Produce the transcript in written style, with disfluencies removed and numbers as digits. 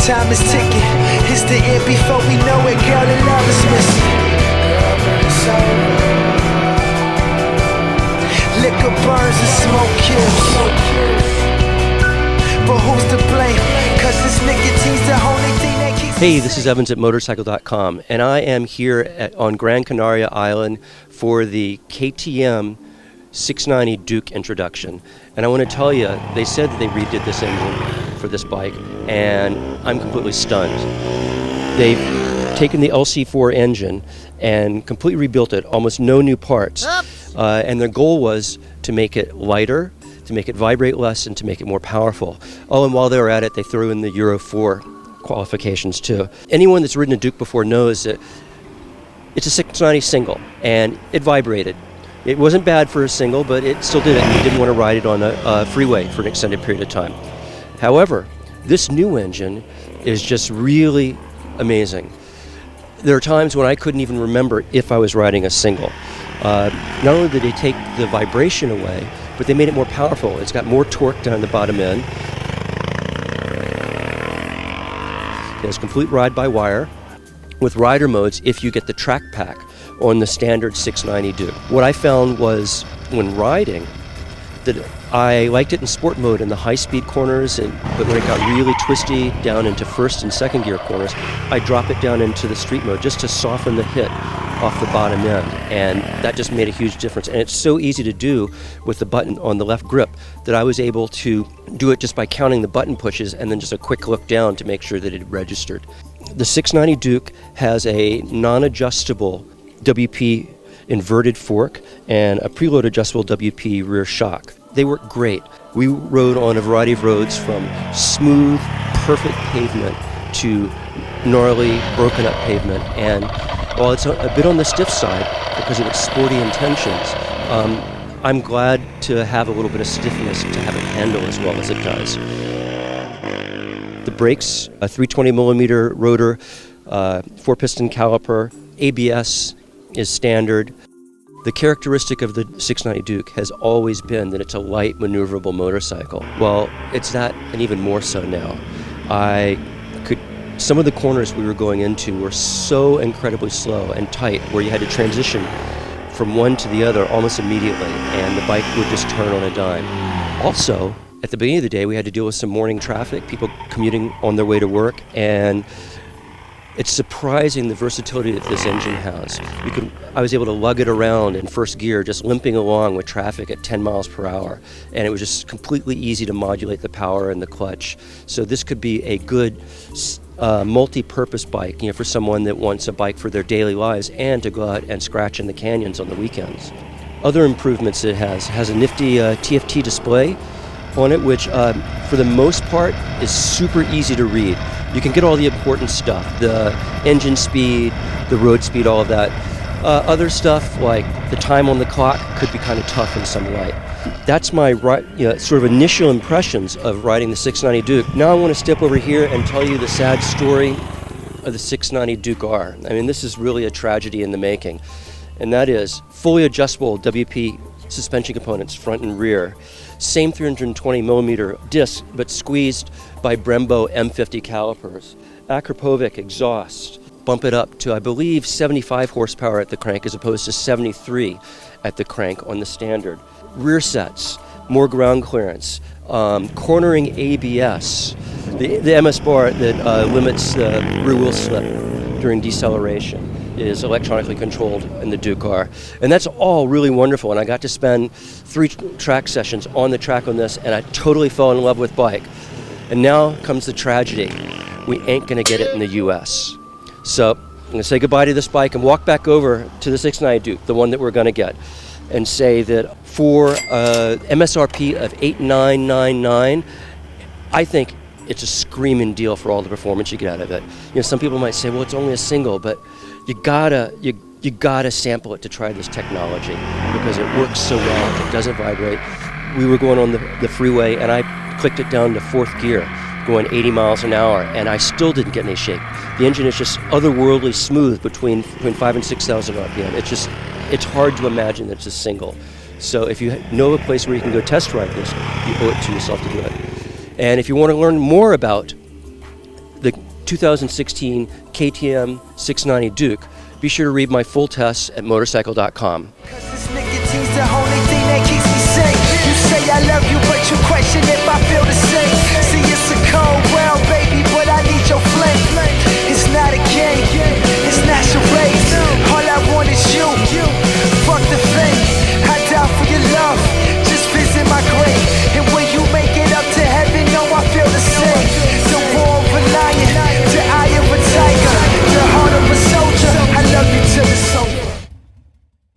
Time is ticking. It's the end before we know it. Girl, the love is missing. Girl, but it's over. Liquor burns and smoke kills. But who's to blame? Cause this nicotine's the only thing that keeps. Hey, this is Evans at Motorcycle.com, and I am here on Gran Canaria Island for the KTM 690 Duke introduction. And I want to tell you, they said that they redid this engine for this bike, and I'm completely stunned. They've taken the LC4 engine and completely rebuilt it, almost no new parts. And their goal was to make it lighter, to make it vibrate less, and to make it more powerful. Oh, and while they were at it, they threw in the Euro 4 qualifications too. Anyone that's ridden a Duke before knows that it's a 690 single, and it vibrated. It wasn't bad for a single, but it still did it. You didn't want to ride it on a freeway for an extended period of time. However, this new engine is just really amazing. There are times when I couldn't even remember if I was riding a single. Not only did they take the vibration away, but they made it more powerful. It's got more torque down the bottom end. It has complete ride-by-wire with rider modes if you get the track pack on the standard 690 Duke. What I found was, when riding, that I liked it in sport mode in the high-speed corners, but when it got really twisty down into first and second gear corners, I drop it down into the street mode just to soften the hit off the bottom end, and that just made a huge difference. And it's so easy to do with the button on the left grip that I was able to do it just by counting the button pushes and then just a quick look down to make sure that it registered. The 690 Duke has a non-adjustable WP inverted fork and a preload adjustable WP rear shock. They work great. We rode on a variety of roads, from smooth, perfect pavement to gnarly, broken up pavement. And while it's a bit on the stiff side because of its sporty intentions, I'm glad to have a little bit of stiffness to have it handle as well as it does. The brakes, a 320 millimeter rotor, 4-piston caliper, ABS is standard. The characteristic of the 690 Duke has always been that it's a light, maneuverable motorcycle. Well, it's that, and even more so now. Some of the corners we were going into were so incredibly slow and tight, where you had to transition from one to the other almost immediately, and the bike would just turn on a dime. Also, at the beginning of the day, we had to deal with some morning traffic, people commuting on their way to work, and it's surprising the versatility that this engine has. I was able to lug it around in first gear, just limping along with traffic at 10 miles per hour, and it was just completely easy to modulate the power and the clutch. So this could be a good multi-purpose bike, for someone that wants a bike for their daily lives and to go out and scratch in the canyons on the weekends. Other improvements it has a Nifty Tft Display on it, which for the most part is super easy to read. You can get all the important stuff, the engine speed, the road speed, all of that. Other stuff like the time on the clock could be kind of tough in some light. That's my sort of initial impressions of riding the 690 Duke. Now I want to step over here and tell you the sad story of the 690 Duke R. I mean, this is really a tragedy in the making, and that is fully adjustable WP suspension components, front and rear. Same 320 millimeter disc, but squeezed by Brembo M50 calipers. Akrapovic exhaust. Bump it up to, I believe, 75 horsepower at the crank as opposed to 73 at the crank on the standard. Rear sets, more ground clearance. Cornering ABS. The MS bar that limits the rear wheel slip during deceleration is electronically controlled in the Duke R. And that's all really wonderful. And I got to spend 3 track sessions on the track on this, and I totally fell in love with bike. And now comes the tragedy. We ain't gonna get it in the US. So I'm gonna say goodbye to this bike and walk back over to the 690 Duke, the one that we're gonna get, and say that for MSRP of $8,999, I think it's a screaming deal for all the performance you get out of it. Some people might say, well, it's only a single, but you gotta sample it to try this technology because it works so well. It doesn't vibrate. We were going on the freeway, and I clicked it down to 4th gear, going 80 miles an hour, and I still didn't get any shake. The engine is just otherworldly smooth between 5,000 and 6,000 RPM. It's hard to imagine that it's a single. So if you know a place where you can go test ride this, you owe it to yourself to do it. And if you want to learn more about the 2016 KTM 690 Duke, be sure to read my full tests at Motorcycle.com. Cause this nickotine's the whole